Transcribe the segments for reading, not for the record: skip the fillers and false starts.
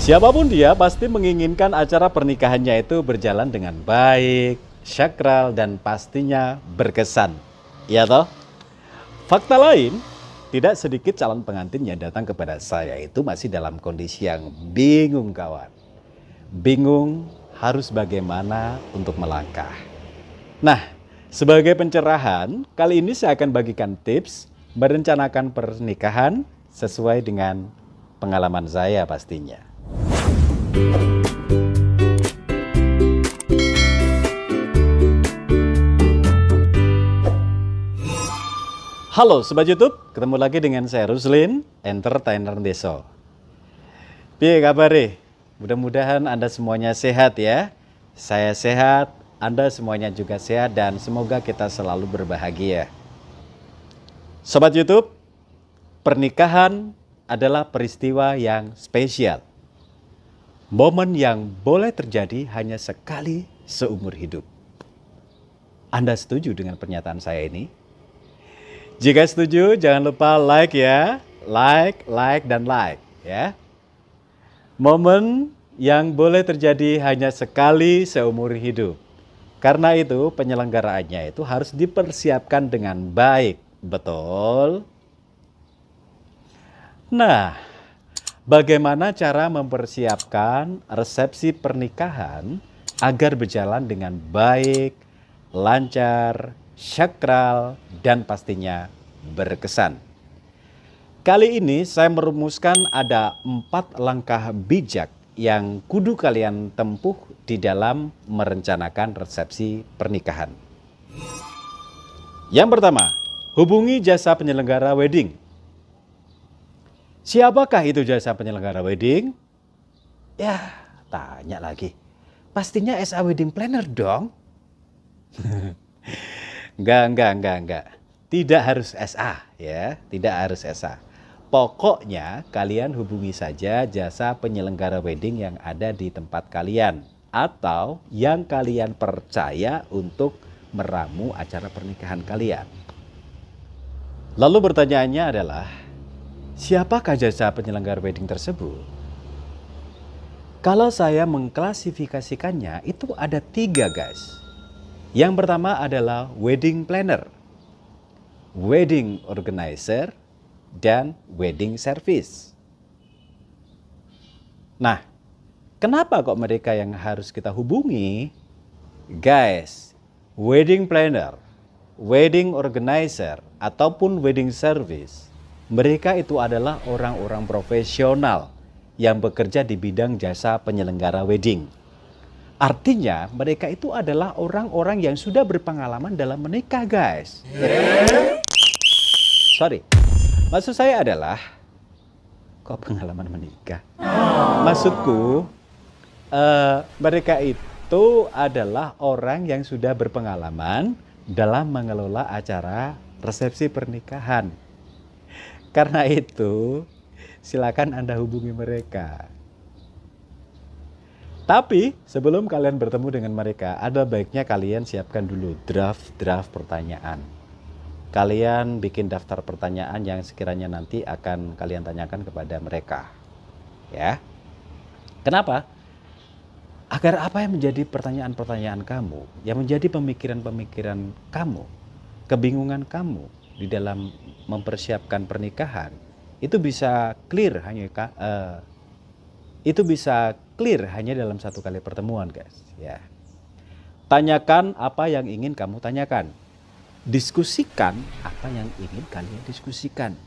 Siapapun dia pasti menginginkan acara pernikahannya itu berjalan dengan baik, sakral, dan pastinya berkesan. Ya toh? Fakta lain, tidak sedikit calon pengantin yang datang kepada saya itu masih dalam kondisi yang bingung kawan. Bingung harus bagaimana untuk melangkah. Nah, sebagai pencerahan, kali ini saya akan bagikan tips merencanakan pernikahan sesuai dengan pengalaman saya pastinya. Halo Sobat YouTube, ketemu lagi dengan saya Ruslin, Entertainer Deso. Piye kabare? Mudah-mudahan Anda semuanya sehat ya. Saya sehat, Anda semuanya juga sehat dan semoga kita selalu berbahagia. Sobat YouTube, pernikahan adalah peristiwa yang spesial. Momen yang boleh terjadi hanya sekali seumur hidup. Anda setuju dengan pernyataan saya ini? Jika setuju, jangan lupa like ya. Like, dan like ya. Momen yang boleh terjadi hanya sekali seumur hidup. Karena itu penyelenggaraannya itu harus dipersiapkan dengan baik. Betul? Nah, bagaimana cara mempersiapkan resepsi pernikahan agar berjalan dengan baik, lancar, sakral, dan pastinya berkesan? Kali ini saya merumuskan ada 4 langkah bijak yang kudu kalian tempuh di dalam merencanakan resepsi pernikahan. Yang pertama, hubungi jasa penyelenggara wedding. Siapakah itu jasa penyelenggara wedding? Ya, tanya lagi. Pastinya SA Wedding Planner dong. Enggak. Tidak harus SA ya, tidak harus SA. Pokoknya kalian hubungi saja jasa penyelenggara wedding yang ada di tempat kalian atau yang kalian percaya untuk meramu acara pernikahan kalian. Lalu pertanyaannya adalah, siapakah jasa penyelenggara wedding tersebut? Kalau saya mengklasifikasikannya itu ada 3 guys. Yang pertama adalah wedding planner, wedding organizer, dan wedding service. Nah, kenapa kok mereka yang harus kita hubungi? Guys, wedding planner, wedding organizer, ataupun wedding service, mereka itu adalah orang-orang profesional yang bekerja di bidang jasa penyelenggara wedding. Artinya mereka itu adalah orang-orang yang sudah berpengalaman dalam menikah guys. Sorry, maksud saya adalah, kok pengalaman menikah? Maksudku, mereka itu adalah orang yang sudah berpengalaman dalam mengelola acara resepsi pernikahan. Karena itu, silakan Anda hubungi mereka. Tapi sebelum kalian bertemu dengan mereka, ada baiknya kalian siapkan dulu draft pertanyaan. Kalian bikin daftar pertanyaan yang sekiranya nanti akan kalian tanyakan kepada mereka. Ya. Kenapa? Agar apa yang menjadi pertanyaan-pertanyaan kamu, yang menjadi pemikiran-pemikiran kamu, kebingungan kamu di dalam mempersiapkan pernikahan, itu bisa clear hanya dalam 1 kali pertemuan guys ya. Tanyakan apa yang ingin kamu tanyakan, diskusikan apa yang ingin kalian diskusikan,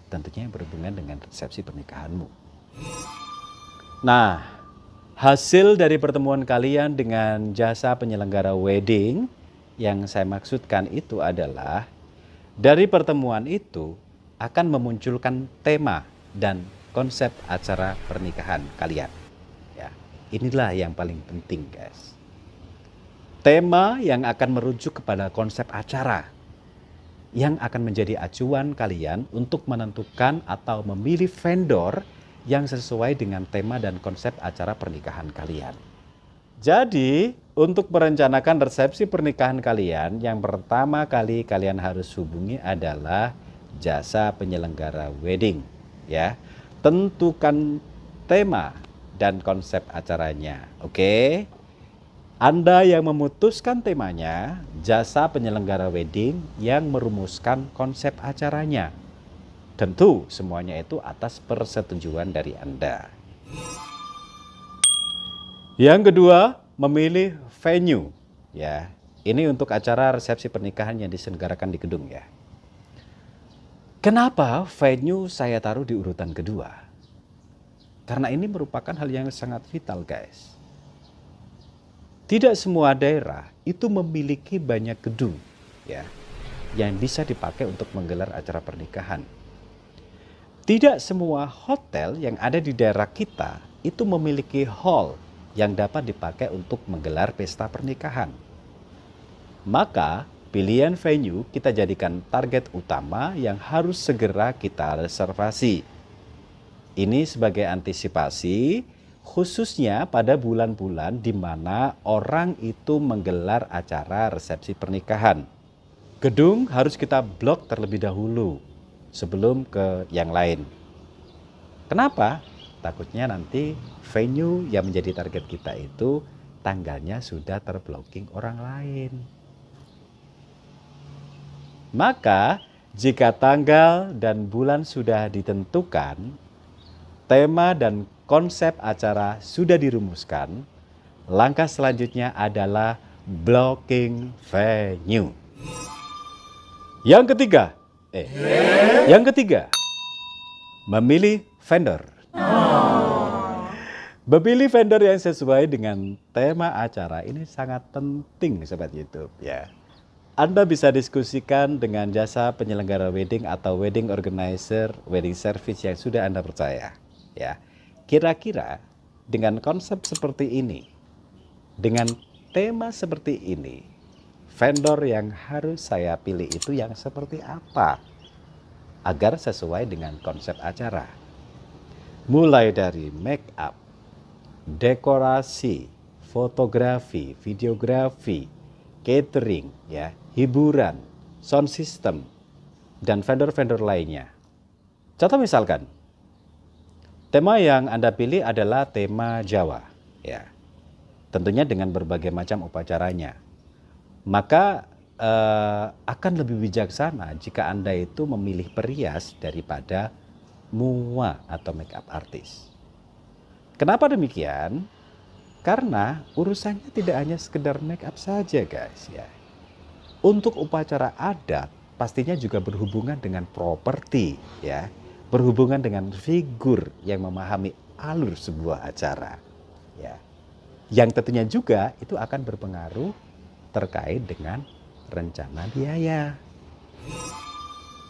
tentunya yang berhubungan dengan resepsi pernikahanmu. Nah, hasil dari pertemuan kalian dengan jasa penyelenggara wedding yang saya maksudkan itu adalah, dari pertemuan itu akan memunculkan tema dan konsep acara pernikahan kalian. Ya, inilah yang paling penting guys. Tema yang akan merujuk kepada konsep acara yang akan menjadi acuan kalian untuk menentukan atau memilih vendor yang sesuai dengan tema dan konsep acara pernikahan kalian. Jadi, untuk merencanakan resepsi pernikahan kalian, yang pertama kali kalian harus hubungi adalah jasa penyelenggara wedding, ya. Tentukan tema dan konsep acaranya. Oke? Anda yang memutuskan temanya, jasa penyelenggara wedding yang merumuskan konsep acaranya. Tentu semuanya itu atas persetujuan dari Anda. Yang kedua, memilih venue. Ya, ini untuk acara resepsi pernikahan yang diselenggarakan di gedung ya. Kenapa venue saya taruh di urutan kedua? Karena ini merupakan hal yang sangat vital, guys. Tidak semua daerah itu memiliki banyak gedung ya yang bisa dipakai untuk menggelar acara pernikahan. Tidak semua hotel yang ada di daerah kita itu memiliki hall yang dapat dipakai untuk menggelar pesta pernikahan. Maka pilihan venue kita jadikan target utama yang harus segera kita reservasi. Ini sebagai antisipasi khususnya pada bulan-bulan di mana orang itu menggelar acara resepsi pernikahan. Gedung harus kita blok terlebih dahulu sebelum ke yang lain. Kenapa? Takutnya nanti venue yang menjadi target kita itu tanggalnya sudah terblocking orang lain. Maka jika tanggal dan bulan sudah ditentukan, tema dan konsep acara sudah dirumuskan, langkah selanjutnya adalah blocking venue. Yang ketiga, memilih vendor. Memilih vendor yang sesuai dengan tema acara ini sangat penting Sobat YouTube ya. Anda bisa diskusikan dengan jasa penyelenggara wedding atau wedding organizer, wedding service yang sudah Anda percaya. Ya, kira-kira dengan konsep seperti ini, dengan tema seperti ini, vendor yang harus saya pilih itu yang seperti apa? Agar sesuai dengan konsep acara. Mulai dari make up, dekorasi, fotografi, videografi, catering, ya, hiburan, sound system, dan vendor-vendor lainnya. Contoh misalkan, tema yang Anda pilih adalah tema Jawa, ya. Tentunya dengan berbagai macam upacaranya. Maka akan lebih bijaksana jika Anda itu memilih perias daripada mua atau make up artis. Kenapa demikian? Karena urusannya tidak hanya sekedar make up saja guys ya. Untuk upacara adat pastinya juga berhubungan dengan properti ya. Berhubungan dengan figur yang memahami alur sebuah acara ya. Yang tentunya juga itu akan berpengaruh terkait dengan rencana biaya.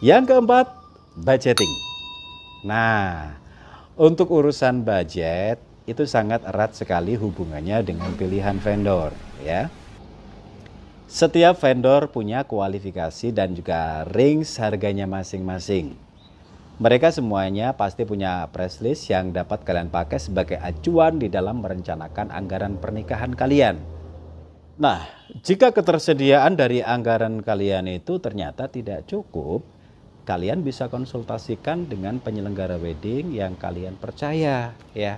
Yang keempat, budgeting. Nah, untuk urusan budget itu sangat erat sekali hubungannya dengan pilihan vendor ya. Setiap vendor punya kualifikasi dan juga range harganya masing-masing. Mereka semuanya pasti punya price list yang dapat kalian pakai sebagai acuan di dalam merencanakan anggaran pernikahan kalian. Nah, jika ketersediaan dari anggaran kalian itu ternyata tidak cukup, kalian bisa konsultasikan dengan penyelenggara wedding yang kalian percaya ya.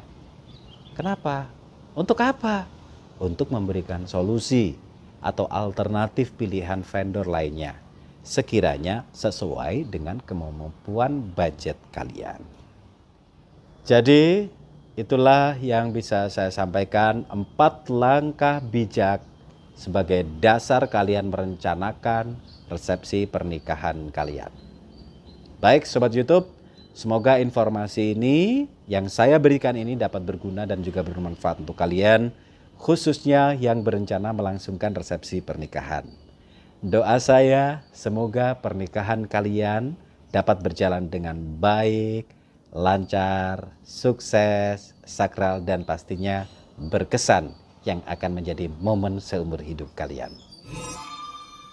Kenapa? Untuk apa? Untuk memberikan solusi atau alternatif pilihan vendor lainnya sekiranya sesuai dengan kemampuan budget kalian. Jadi itulah yang bisa saya sampaikan, 4 langkah bijak sebagai dasar kalian merencanakan resepsi pernikahan kalian. Baik Sobat YouTube, semoga informasi ini yang saya berikan ini dapat berguna dan juga bermanfaat untuk kalian, khususnya yang berencana melangsungkan resepsi pernikahan. Doa saya semoga pernikahan kalian dapat berjalan dengan baik, lancar, sukses, sakral, dan pastinya berkesan yang akan menjadi momen seumur hidup kalian.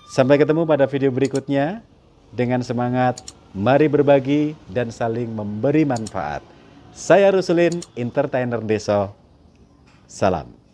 Sampai ketemu pada video berikutnya. Dengan semangat, mari berbagi dan saling memberi manfaat. Saya Ruslin, entertainer Deso. Salam.